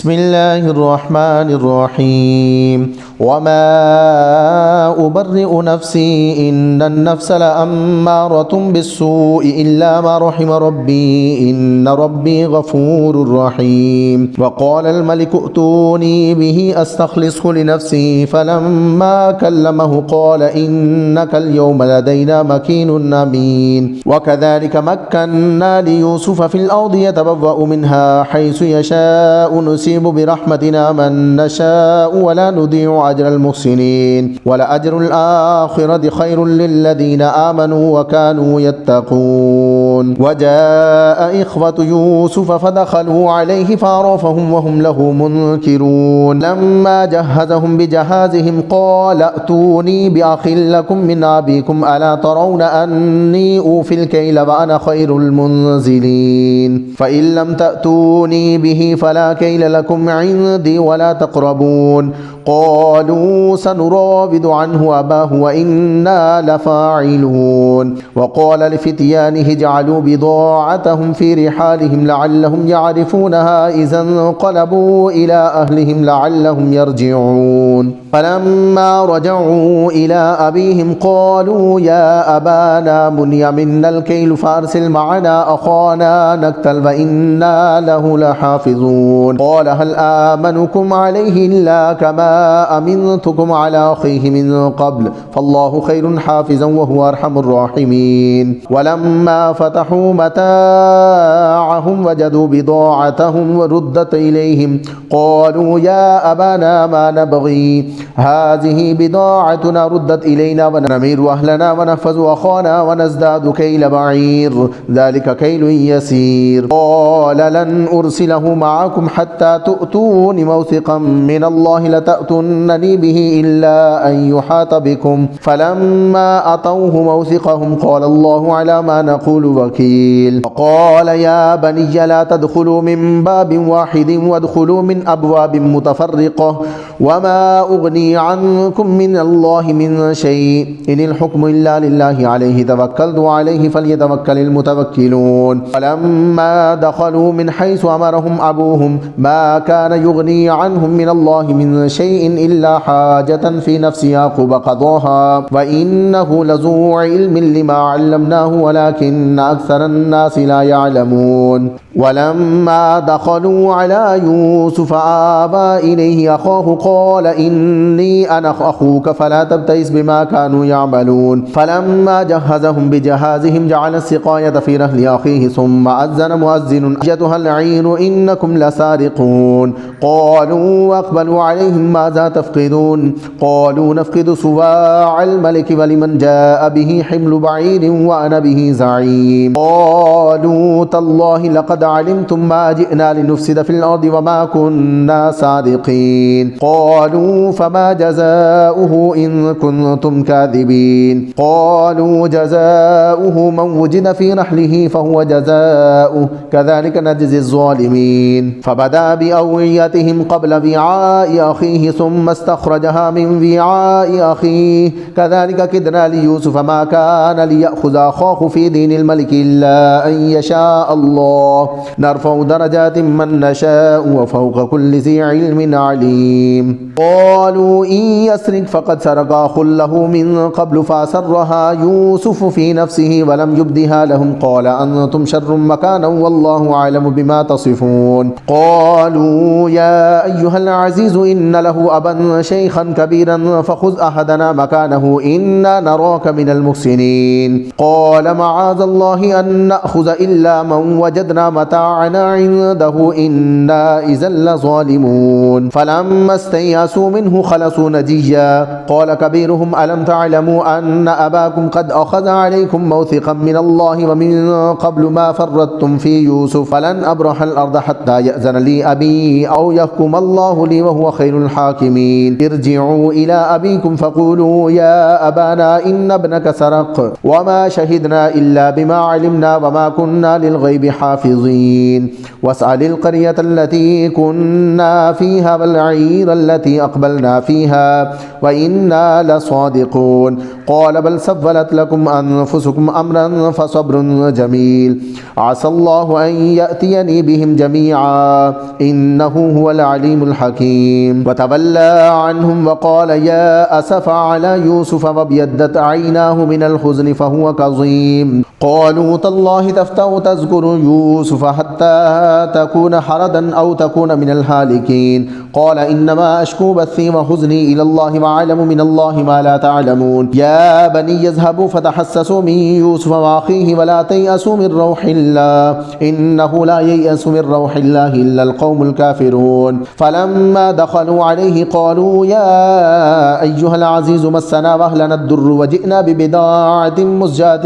بسم الله الرحمن الرحيم وما أبرئ نفسي إن النفس لأمارة بالسوء إلا ما رحم ربي إن ربي غفور رحيم وقال الملك ائتوني به أستخلصه لنفسي فلما كلمه قال إنك اليوم لدينا مكين أمين وكذلك مكنا ليوسف في الأرض يتبوأ منها حيث يشاء نصيب برحمتنا من نشاء ولا نضيع أجر المحسنين ولأجر الآخرة خير للذين آمنوا وكانوا يتقون وجاء إخوة يوسف فدخلوا عليه فعرفهم وهم له منكرون لما جهزهم بجهازهم قال ائتوني بأخ لكم من أبيكم ألا ترون أني أوفي الكيل وأنا خير المنزلين فإن لم تأتوني به فلا كيل لكم عندي ولا تقربون قالوا سنراود عنه أباه وإنا لفاعلون وقال لفتيانه اجعلوا بضاعتهم في رحالهم لعلهم يعرفونها إذا انقلبوا إلى أهلهم لعلهم يرجعون فلما رجعوا إلى أبيهم قالوا يا أبانا منع منا الكيل فأرسل معنا أخانا نكتل وإنا له لحافظون قال هل آمنكم عليه إلا كما أمنتكم على أخيه من قبل فالله خير حافظا وهو أرحم الراحمين ولما فتحوا متاعهم وجدوا بضاعتهم ردت إليهم قالوا يا أبانا ما نبغي هذه بضاعتنا ردت إلينا ونمير أهلنا ونحفظ أخانا ونزداد كيل بعير ذلك كيل يسير قال لن أرسله معكم حتى تؤتون موثقا من الله لتأتونني به إلا أن يحاط بكم فلما أتوه موثقهم قال الله على ما نقول وكيل وقال يا بني لا تدخلوا من باب واحد وادخلوا من أبواب متفرقة وما أغني عنكم من الله من شيء إن الحكم إلا لله عليه توكلت وعليه فليتوكل المتوكلون فلما دخلوا من حيث أمرهم أبوهم ما كان يغني عنهم من الله من شيء إلا حاجة في نفس يعقوب قضاها وإنه لذو علم لما علمناه ولكن أكثر الناس لا يعلمون ولما دخلوا على يوسف آبى إليه أخاه قال إني أنا أخوك فلا تبتئس بما كانوا يعملون فلما جهزهم بجهازهم جعل السقاية في رحل أخيه ثم أذن مؤذن أيتها العير إنكم لسارقون قالوا وأقبلوا عليهم ماذا تفقدون قالوا نفقد سواع الملك ولمن جاء به حمل بعير وأنا به زعيم قالوا تالله لقد علمتم ما جئنا لنفسد في الأرض وما كنا سارقين قالوا فما جزاؤه إن كنتم كاذبين قالوا جزاؤه من وجد في رحله فهو جزاؤه كذلك نجزي الظالمين فبدأ بأوعيتهم قبل وعاء أخيه ثم استخرجها من وعاء أخيه كذلك كدنا ليوسف ما كان ليأخذ أخاه في دين الملك إلا أن يشاء الله نرفع درجات من نشاء وفوق كل ذي علم عليم قالوا إن يسرق فقد سرق أخ له من قبل فأسرها يوسف في نفسه ولم يبدها لهم قال أنتم شر مكانا والله أعلم بما تصفون قالوا يا أيها العزيز إن له أبا شيخا كبيرا فخذ أحدنا مكانه إنا نراك من المحسنين قال معاذ الله أن نأخذ إلا من وجدنا متاعنا عنده إنا إذا لظالمون فلما استيأسوا منه خلصوا نجيا قال كبيرهم ألم تعلموا أن أباكم قد أخذ عليكم موثقا من الله ومن قبل ما فرطتم في يوسف فلن أبرح الأرض حتى يأذن لي أبي أو يحكم الله لي وهو خير الحاكمين ارجعوا إلى أبيكم فقولوا يا أبانا إن ابنك سرق وما شهدنا إلا بما علمنا وما كنا للغيب حافظين واسأل القرية التي كنا فيها والعير التي أقبلنا فيها وإنا لصادقون قال بل سولت لكم أنفسكم أمرا فصبر جميل عسى الله أن يأتيني بهم جميعا إنه هو العليم الحكيم وتولى عنهم وقال يا أسف على يوسف وابيضت عيناه من الحزن فهو كظيم قالوا تالله تفتأ تذكر يوسف حتى تكون حردا أو تكون من الهالكين قال إنما أشكو بثي وحزني إلى الله وأعلم من الله ما لا تعلمون يا بني اذهبوا فتحسسوا من يوسف وأخيه ولا تيأسوا من روح الله إنه لا ييأس من روح الله إلا القوم الكافرون فلما دخلوا عليه قالوا يا أيها العزيز مسنا وأهلنا الضر وجئنا ببضاعة مزجاة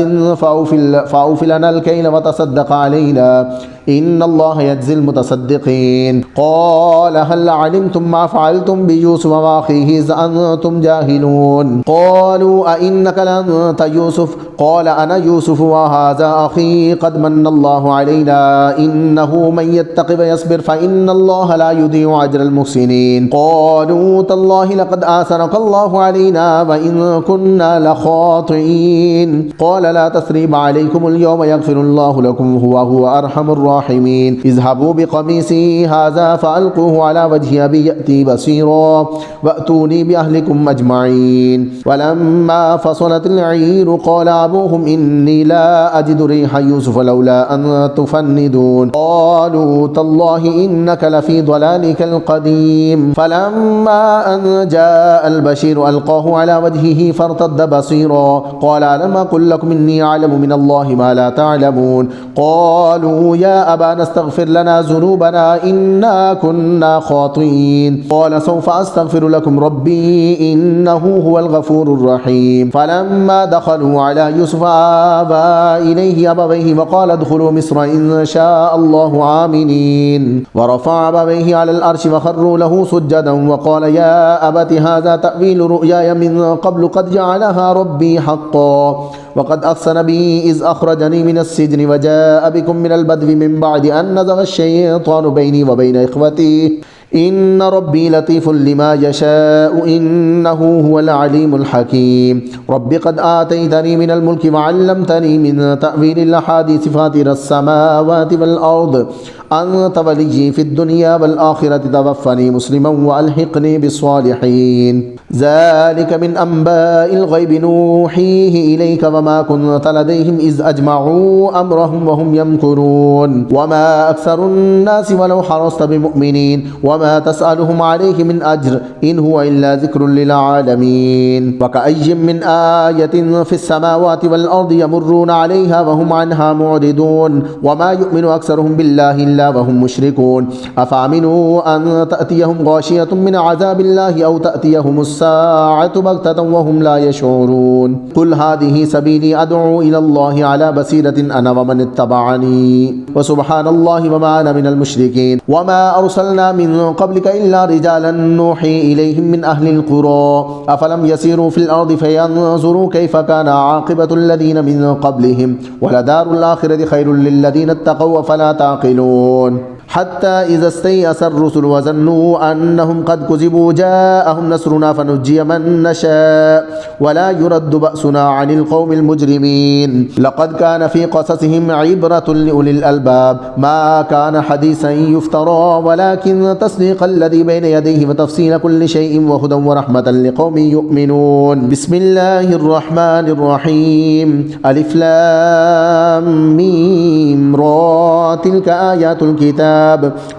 فأوف لنا الكيل وتصدق علينا إن الله يجزي المتصدقين قال هل علمتم ما فعلتم بيوسف وأخيه إذ أنتم جاهلون قالوا أئنك لأنت يوسف قال أنا يوسف وهذا أخي قد من الله علينا إنه من يتق ويصبر فإن الله لا يضيع أجر المحسنين قالوا تالله لقد آثرك الله علينا وإن كنا لخاطئين قال لا تثريب عليكم اليوم يغفر الله لكم هو أرحم الراحمين اذهبوا بقميصي هذا فألقوه على وجه أبي يأتي بصيرا وأتوني بأهلكم أجمعين ولما فصلت العير قال أبوهم إني لا أجد ريح يوسف لولا أن تفندون قالوا تالله إنك لفي ضلالك القديم فلما أن جاء البشير ألقاه على وجهه فارتد بصيرا قال ألم أقل لكم إني أعلم من الله ما لا تعلمون قالوا يا أبانا استغفر لنا ذنوبنا إنا كنا خاطئين قال سوف أستغفر لكم ربي إنه هو الغفور الرحيم فلما دخلوا على يوسف آبى إليه أبويه وقال ادخلوا مصر إن شاء الله آمنين ورفع أبويه على الأرش وخروا له سجدا وقال يا أبت هذا تأويل رؤياي من قبل قد جعلها ربي حقا وقد أحسن بي إذ أخرجني من السجن وجاء بكم من البدو من بعد أن نزغ الشيطان بيني وبين إخوتي إن ربي لطيف لما يشاء إنه هو العليم الحكيم رب قد آتيتني من الملك وعلمتني من تأويل الأحاديث فاطر السماوات والأرض أنت وليي في الدنيا والآخرة توفني مسلما وألحقني بالصالحين ذلك من أنباء الغيب نوحيه إليك وما كنت لديهم إذ أجمعوا أمرهم وهم يمكرون وما أكثر الناس ولو حرصت بمؤمنين وما تسألهم عليه من أجر إن هو إلا ذكر للعالمين وكأي من آية في السماوات والأرض يمرون عليها وهم عنها معرضون وما يؤمن أكثرهم بالله إلا وهم مشركون أفأمنوا أن تأتيهم غاشية من عذاب الله أو تأتيهم الساعة بغتة وهم لا يشعرون قل هذه سبيلي أدعو إلى الله على بصيرة أنا ومن اتبعني وسبحان الله وما أنا من المشركين وما أرسلنا من قبلك إلا رجالا نوحي إليهم من أهل القرى أفلم يسيروا في الأرض فينظروا كيف كان عاقبة الذين من قبلهم ولدار الآخرة خير للذين اتقوا فلا تعقلون حتى إذا استيأس الرسل وظنوا أنهم قد كذبوا جاءهم نصرنا فنجي من نشاء ولا يرد بأسنا عن القوم المجرمين لقد كان في قصصهم عبرة لأولي الألباب ما كان حديثا يفترى ولكن تصديق الذي بين يديه وتفصيل كل شيء وهدى ورحمة لقوم يؤمنون بسم الله الرحمن الرحيم ألف لام ميم را تلك آيات الكتاب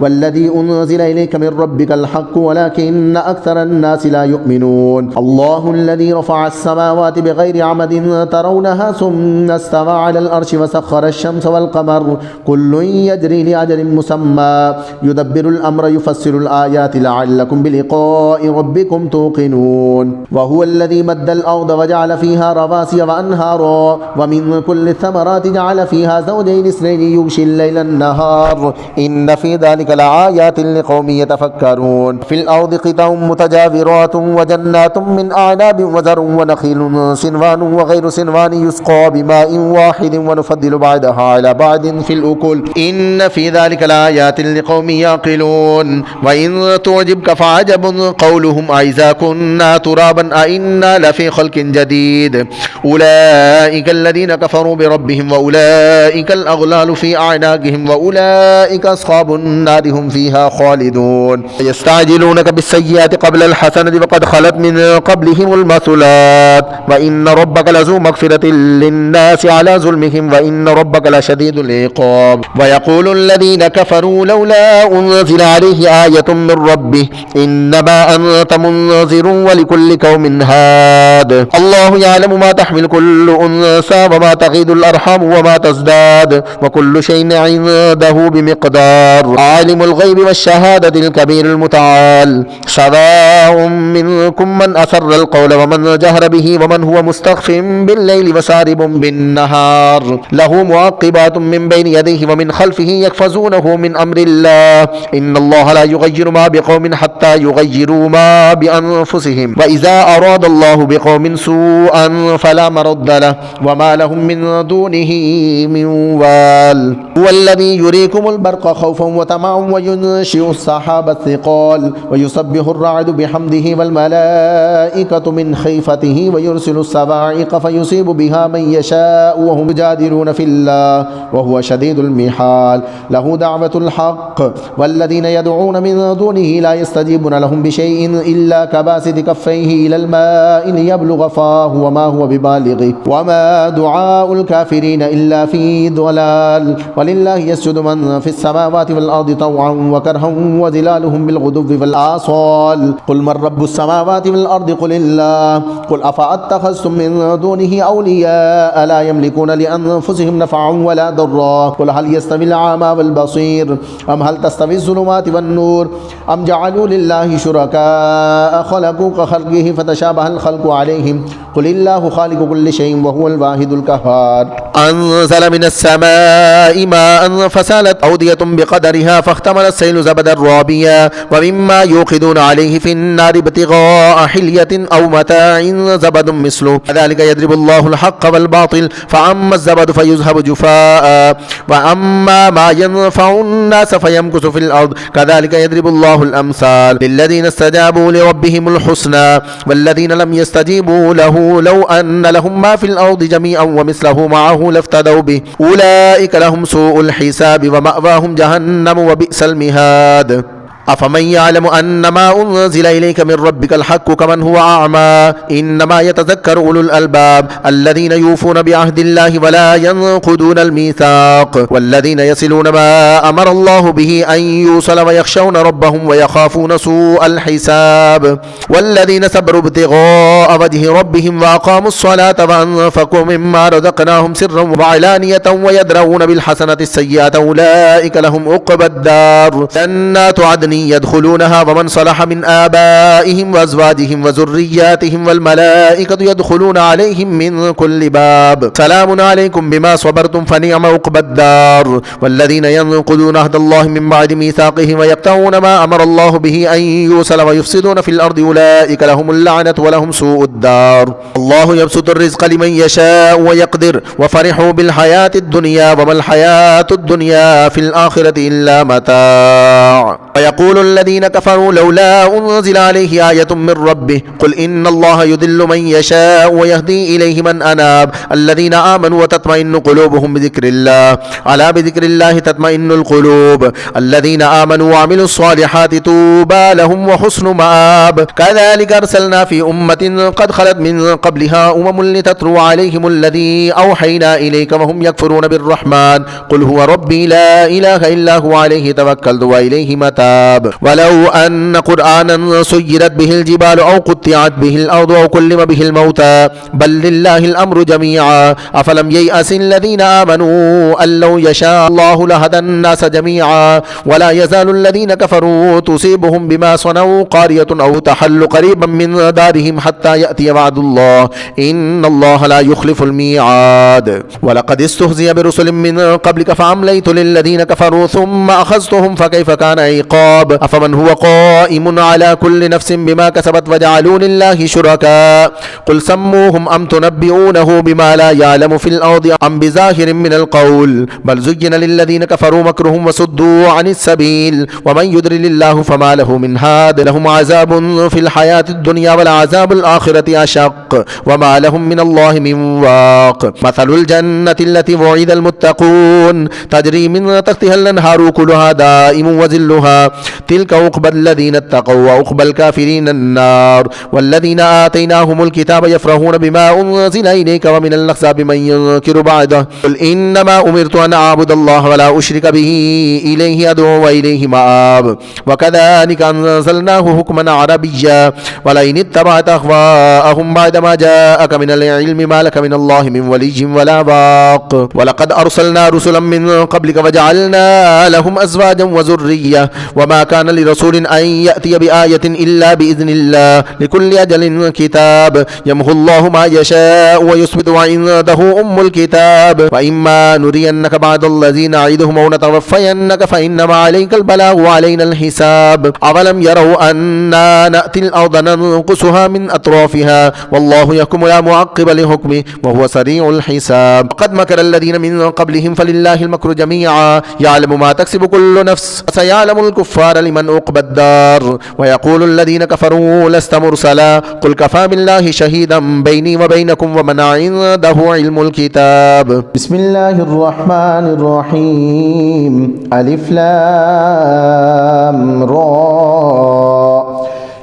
والذي أنزل إليك من ربك الحق ولكن أكثر الناس لا يؤمنون الله الذي رفع السماوات بغير عمد ترونها ثم استوى على الأرش وسخر الشمس والقمر كل يجري لأجل مسمى يدبر الأمر يفسر الآيات لعلكم بلقاء ربكم توقنون وهو الذي مد الأرض وجعل فيها رواسي وأنهارا ومن كل الثمرات جعل فيها زوجين اثنين يغشي الليل النهار إن إن في ذلك لآيات لقوم يتفكرون في الأرض قطع متجاورات وجنات من أعناب وزرع ونخيل صنوان وغير صنوان يسقى بماء واحد ونفضل بعدها على بعد في الأكل إن في ذلك لآيات لقوم يعقلون وإن تعجبك فعجب قولهم أإذا كنا ترابا أإنا لفي خلق جديد أولئك الذين كفروا بربهم وأولئك الأغلال في أعناقهم وأولئك أصحاب النار هم فيها خالدون يستعجلونك بالسيئات قبل الحسنة وقد خلت من قبلهم المثلات وإن ربك لذو مغفرة للناس على ظلمهم وإن ربك لشديد العقاب ويقول الذين كفروا لولا أنزل عليه آية من ربه إنما أنت منذر ولكل قوم هاد الله يعلم ما تحمل كل أنثى وما تغيض الأرحام وما تزداد وكل شيء عنده بمقدار عالم الغيب والشهادة الكبير المتعال سواء منكم من أسر القول ومن جهر به ومن هو مستخف بالليل وسارب بالنهار له معقبات من بين يديه ومن خلفه يحفظونه من أمر الله إن الله لا يغير ما بقوم حتى يغيروا ما بأنفسهم وإذا أراد الله بقوم سوءا فلا مرد له وما لهم من دونه من وال هو الذي يريكم البرق خوفا وطمعا وينشئ السحاب الثقال ويسبح الرعد بحمده والملائكة من خيفته ويرسل الصواعق فيصيب بها من يشاء وهم يجادلون في الله وهو شديد المحال له دعوة الحق والذين يدعون من دونه لا يستجيبون لهم بشيء إلا كباسط كفيه إلى الماء ليبلغ فاه وما هو ببالغه وما دعاء الكافرين إلا في ضلال ولله يسجد من في السماوات والأرض طوعا وكرها وظلالهم بالغدو والآصال قل من رب السماوات والأرض قل الله قل أفأتخذتم من دونه أولياء لا يملكون لأنفسهم نفعا ولا ضرا قل هل يستوي الأعمى والبصير أم هل تستوي الظلمات والنور أم جعلوا لله شركاء خلقوا كخلقه فتشابه الخلق عليهم قل الله خالق كل شيء وهو الواحد القهار أنزل من السماء ماء فسالت أودية بقدرها فاحتمل السيل زبدا رابيا ومما يوقدون عليه في النار ابتغاء حلية أو متاع زبد مثله كذلك يضرب الله الحق والباطل فأما الزبد فيذهب جفاء وأما ما ينفع الناس فيمكث في الأرض كذلك يضرب الله الأمثال للذين استجابوا لربهم الحسنى والذين لم يستجيبوا له لو أن لهم ما في الأرض جميعا ومثله معه لافتدوا به أولئك لهم سوء الحساب ومأواهم جهنم وبئس المهاد أفمن يعلم أن ما أنزل إليك من ربك الحق كمن هو أعمى إنما يتذكر أولو الألباب الذين يوفون بعهد الله ولا ينقضون الميثاق والذين يصلون ما أمر الله به أن يوصل ويخشون ربهم ويخافون سوء الحساب والذين صبروا ابتغاء وجه ربهم وأقاموا الصلاة وأنفقوا مما رزقناهم سرا وعلانية ويدرؤون بالحسنة السيئة أولئك لهم عقبى الدار جنات عدن يدخلونها ومن صلح من آبائهم وأزواجهم وذرياتهم والملائكة يدخلون عليهم من كل باب سلام عليكم بما صبرتم فنعم عقبى الدار والذين ينقضون عهد الله من بعد ميثاقه ويقطعون ما أمر الله به أن يوصل ويفسدون في الأرض أولئك لهم اللعنة ولهم سوء الدار الله يبسط الرزق لمن يشاء ويقدر وفرحوا بالحياة الدنيا وما الحياة الدنيا في الآخرة إلا متاع ويقول الذين كفروا لولا أنزل عليه آية من ربه قل إن الله يضل من يشاء ويهدي إليه من أناب الذين آمنوا وتطمئن قلوبهم بذكر الله ألا بذكر الله تطمئن القلوب الذين آمنوا وعملوا الصالحات طوبى لهم وحسن مآب كذلك أرسلنا في أمة قد خلت من قبلها لتتلو عليهم الذي أوحينا إليك وهم يكفرون بالرحمن قل هو ربي لا إله إلا هو عليه توكلت وإليه متاب الحساب. ولو أن قرآنا سيرت به الجبال أو قطعت به الأرض أو كلم به الموتى بل لله الأمر جميعا أفلم ييأس الذين آمنوا أن لو يشاء الله لهدى الناس جميعا ولا يزال الذين كفروا تصيبهم بما صنعوا قارية أو تحل قريبا من دارهم حتى يأتي وعد الله إن الله لا يخلف الميعاد. ولقد استهزئ برسل من قبلك فأمليت للذين كفروا ثم أخذتهم فكيف كان عقاب. أفمن هو قائم على كل نفس بما كسبت وجعلوا لله شركاء قل سموهم أم تنبئونه بما لا يعلم في الأرض أم بظاهر من القول بل زين للذين كفروا مكرهم وصدوا عن السبيل ومن يضلل الله فما له من هاد لهم عذاب في الحياة الدنيا والعذاب الآخرة أشق وما لهم من الله من واق. مثل الجنة التي وعد المتقون تجري من تحتها الأنهار كلها دائم وظلها تلك عقبى الذين اتقوا وعقبى الكافرين النار. والذين آتيناهم الكتاب يفرحون بما أنزل إليك ومن الأحزاب من ينكر بعده قل إنما أمرت أن أعبد الله ولا أشرك به إليه أدعو وإليه مآب. وكذلك أنزلناه حكما عربيا ولئن اتبعت أهواءهم بعدما جاءك من العلم ما لك من الله من ولي ولا واق. ولقد أرسلنا رسلا من قبلك وجعلنا لهم أزواجا وذرية وما كان لرسول أن يأتي بآية إلا بإذن الله لكل أجل كتاب يمحو الله ما يشاء ويثبت وعنده أم الكتاب. وإما نرينك بعض الذين نعدهم أو نتوفينك فإنما عليك البلاغ وعلينا الحساب. أولم يروا أنا نأتي الأرض ننقصها من أطرافها والله يحكم لا معقب لحكمه وهو سريع الحساب. وقد مكر الذين من قبلهم فلله المكر جميعا يعلم ما تكسب كل نفس سيعلم الكفار لمن عقبى الدار. ويقول الذين كفروا لست مرسلا قل كفى بالله شهيدا بيني وبينكم ومن عنده علم الكتاب. بسم الله الرحمن الرحيم ألف لام را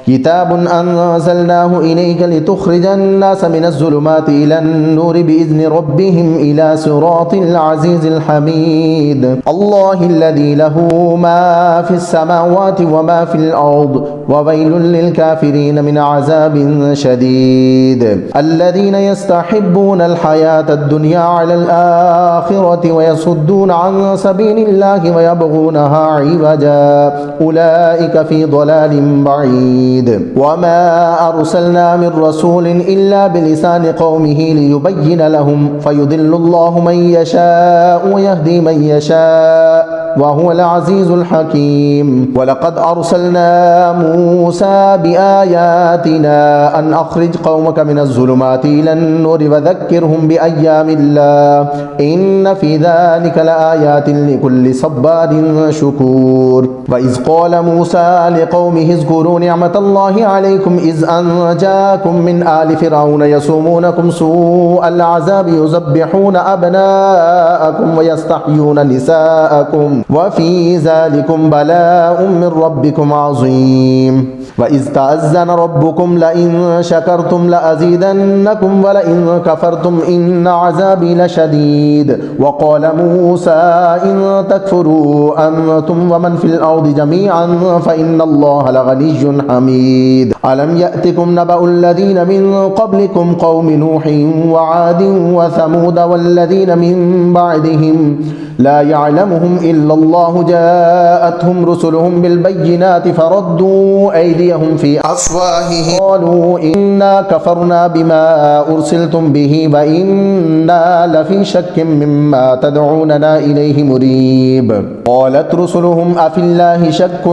كتاب أنزلناه إليك لتخرج الناس من الظلمات إلى النور بإذن ربهم إلى صراط العزيز الحميد. الله الذي له ما في السماوات وما في الأرض وويل للكافرين من عذاب شديد. الذين يستحبون الحياة الدنيا على الآخرة ويصدون عن سبيل الله ويبغونها عوجا أولئك في ضلال بعيد. وما أرسلنا من رسول إلا بلسان قومه ليبين لهم فيضل الله من يشاء ويهدي من يشاء وهو العزيز الحكيم. ولقد أرسلنا موسى بآياتنا أن أخرج قومك من الظلمات إلى النور وذكرهم بأيام الله إن في ذلك لآيات لكل صبار شكور. وإذ قال موسى لقومه اذكروا نعمة الله عليكم إذ أنجاكم من آل فرعون يسومونكم سوء العذاب يذبحون أبناءكم ويستحيون نساءكم وفي ذلكم بلاء من ربكم عظيم. وإذ تأذن ربكم لئن شكرتم لأزيدنكم ولئن كفرتم إن عذابي لشديد. وقال موسى إن تكفروا أنتم ومن في الأرض جميعا فإن الله لغني حميد. ألم يأتكم نبأ الذين من قبلكم قوم نوح وعاد وثمود والذين من بعدهم لا يعلمهم إلا الله جاءتهم رسلهم بالبينات فردوا أيديهم في أفواههم قالوا إنا كفرنا بما أرسلتم به وإنا لفي شك مما تدعوننا إليه مريب. قالت رسلهم أفي الله شك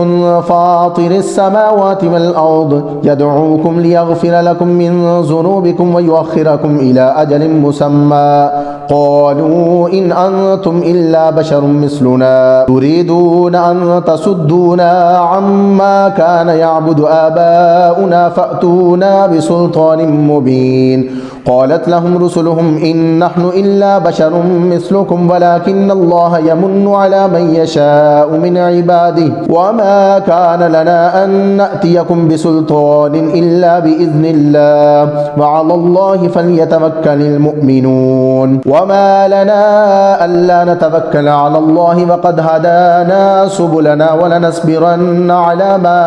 فاطر السماوات والأرض يدعوكم ليغفر لكم من ذنوبكم ويؤخركم إلى أجل مسمى قالوا إن أنتم إلا بشر مثلنا تريدون أن تصدونا عما كان يعبد آباؤنا فأتونا بسلطان مبين. قالت لهم رسلهم إن نحن إلا بشر مثلكم ولكن الله يمن على من يشاء من عباده وما كان لنا أن نأتيكم بسلطان إلا بإذن الله وعلى الله فليتوكل المؤمنون وما لنا ألا نتوكل على الله وقد هدانا سبلنا ولنصبرن على ما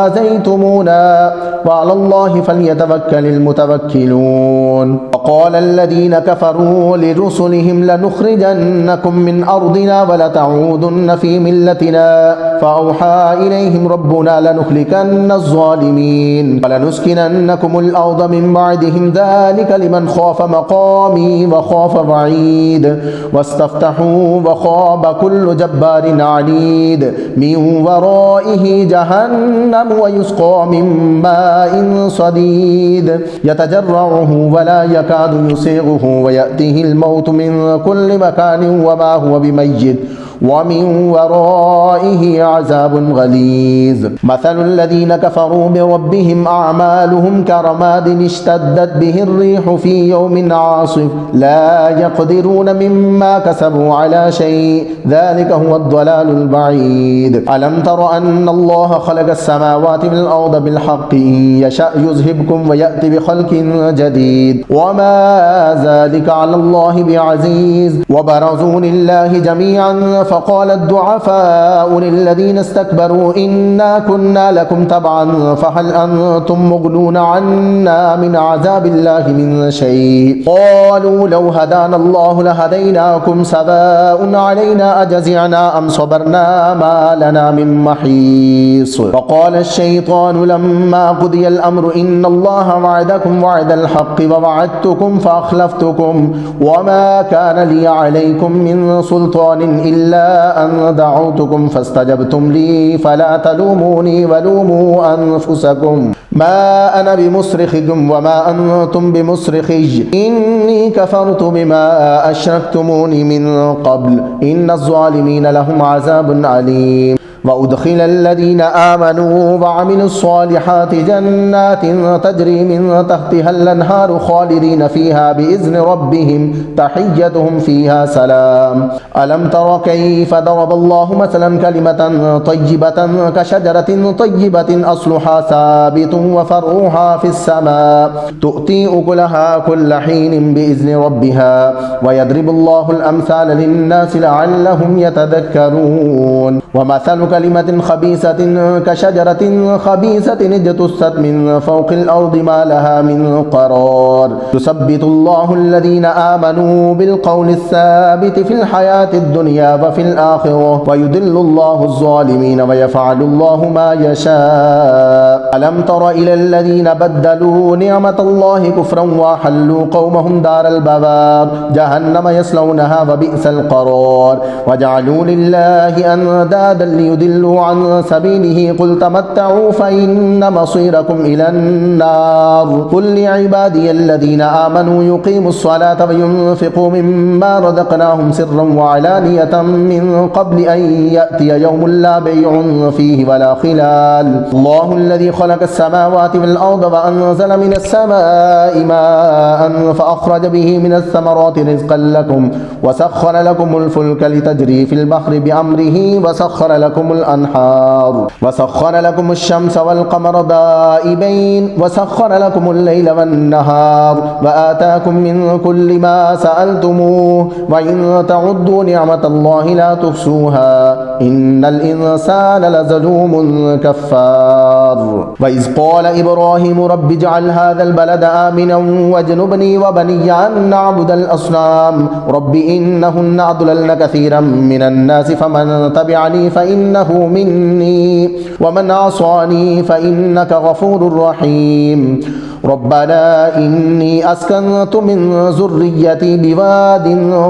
آذيتمونا وعلى الله فليتوكل المتوكلون وقال الذين كفروا لرسلهم لنخرجنكم من أرضنا ولتعودن في ملتنا فأوحى إليهم ربنا لنهلكن الظالمين ولنسكننكم الأرض من بعدهم ذلك لمن خاف مقامي وخاف وعيد واستفتحوا وخاب كل جبار عنيد من ورائه جهنم ويسقى من ماء صديد يتجرعه ولا يكاد يسيغه ويأتيه الموت من كل مكان وما هو بميت ومن ورائه عذاب غليظ مثل الذين كفروا بربهم أعمالهم كرماد اشتدت به الريح في يوم عاصف لا يقدرون مما كسبوا على شيء ذلك هو الضلال البعيد ألم تر أن الله خلق السماوات والأرض بالحق إن يشأ يذهبكم ويأتي بخلق جديد وما ذلك على الله بعزيز وبرزوا لله جميعا فقال الضعفاء للذين استكبروا إنا كنا لكم تبعا فهل أنتم مغنون عنا من عذاب الله من شيء قالوا لو هدانا الله لهديناكم سواء علينا أجزعنا أم صبرنا ما لنا من محيص وقال الشيطان لما قضي الأمر إن الله وعدكم وعد الحق ووعدتكم فأخلفتكم وما كان لي عليكم من سلطان إلا أن دعوتكم فاستجبتم لي فلا تلوموني ولوموا أنفسكم ما أنا بمصرخكم وما أنتم بمصرخي إني كفرت بما أشركتموني من قبل إن الظالمين لهم عذاب عليم وأدخل الذين آمنوا وعملوا الصالحات جنات تجري من تحتها الأنهار خالدين فيها بإذن ربهم تحيتهم فيها سلام ألم تر كيف ضرب الله مثلا كلمة طيبة كشجرة طيبة أصلها ثابت وفرعها في السماء تؤتي أكلها كل حين بإذن ربها ويضرب الله الأمثال للناس لعلهم يتذكرون ومثل كلمة خبيثة كشجرة خبيثة اجتثت من فوق الأرض ما لها من قرار يثبت الله الذين آمنوا بالقول الثابت في الحياة الدنيا وفي الآخرة ويضل الله الظالمين ويفعل الله ما يشاء ألم تر إلى الذين بدلوا نعمة الله كفرا وحلوا قومهم دار البوار جهنم يصلونها وبئس القرار وجعلوا لله أندادا ليضلوا عن سبيله قل تمتعوا فإن مصيركم إلى النار قل لعبادي الذين آمنوا يقيموا الصلاة وينفقوا مما رزقناهم سرا وعلانية من قبل أن يأتي يوم لا بيع فيه ولا خلال الله الذي خلق السماوات والأرض وأنزل من السماء ماء فأخرج به من الثمرات رزقا لكم وسخر لكم الفلك لتجري في البحر بأمره وسخر لكم الأنهار وسخر لكم الشمس والقمر دائبين وسخر لكم الليل والنهار وآتاكم من كل ما سألتموه وإن تعدوا نعمة الله لا تحصوها إن الإنسان لظلوم كفار وإذ قال إبراهيم رب اجعل هذا البلد آمنا واجنبني وبني أن نعبد الأصنام رب إنهن أضللن كثيرا من الناس فمن تبعني فإنه مني ومن عصاني فإنك غفور رحيم ربنا إني أسكنت من ذريتي بواد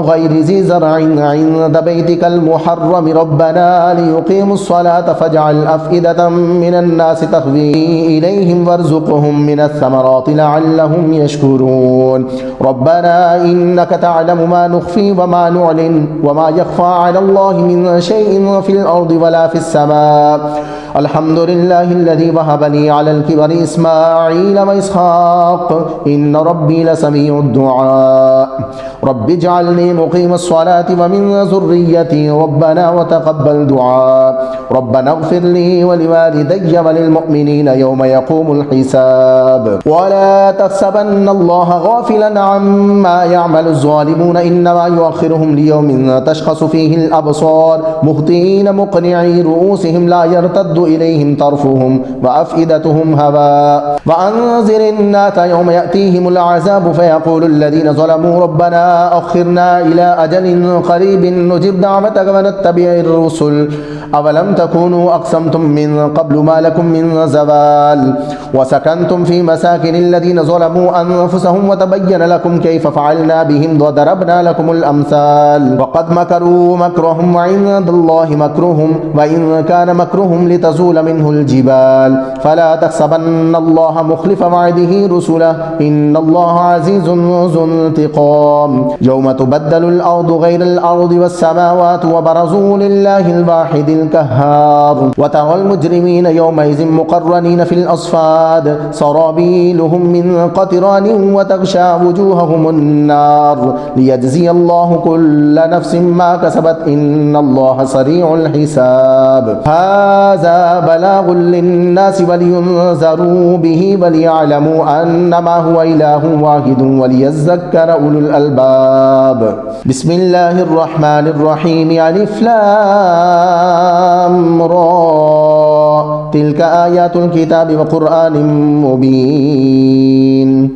غير ذي زرع عند بيتك المحرم ربنا ليقيموا الصلاة فاجعل أفئدة من الناس تهوي إليهم وارزقهم من الثمرات لعلهم يشكرون ربنا إنك تعلم ما نخفي وما نعلن وما يخفى على الله من شيء في الأرض ولا في السماء الحمد لله الذي وهب لي على الكبر إسماعيل وإسحاق بالحق إن ربي لسميع الدعاء رب اجعلني مقيم الصلاة ومن ذريتي ربنا وتقبل دعاء ربنا اغفر لي ولوالدي وللمؤمنين يوم يقوم الحساب ولا تحسبن الله غافلا عما يعمل الظالمون إنما يؤخرهم ليوم تشخص فيه الأبصار مهطعين مقنعي رؤوسهم لا يرتد إليهم طرفهم وأفئدتهم هواء وأنذر الناس يوم يأتيهم العذاب فيقول الذين ظلموا ربنا أخرنا إلى أجل قريب نجب دعوتك ونتبع الرسل أولم تكونوا أقسمتم من قبل ما لكم من زوال وسكنتم في مساكن الذين ظلموا أنفسهم وتبين لكم كيف فعلنا بهم وضربنا لكم الأمثال وقد مكروا مكرهم وعند الله مكرهم وإن كان مكرهم لتزول منه الجبال فلا تحسبن الله مخلف وعده رسله إن الله عزيز ذو انتقام يوم تبدل الأرض غير الأرض والسماوات وبرزوا لله الواحد القهار وترى المجرمين يومئذ مقرنين في الأصفاد سرابيلهم من قطران وتغشى وجوههم النار ليجزي الله كل نفس ما كسبت إن الله سريع الحساب هذا بلاغ للناس ولينذروا به وليعلموا أنما هو إله واحد وليذكر أولو الألباب بسم الله الرحمن الرحيم ألف لام را تلك آيات الكتاب وقرآن مبين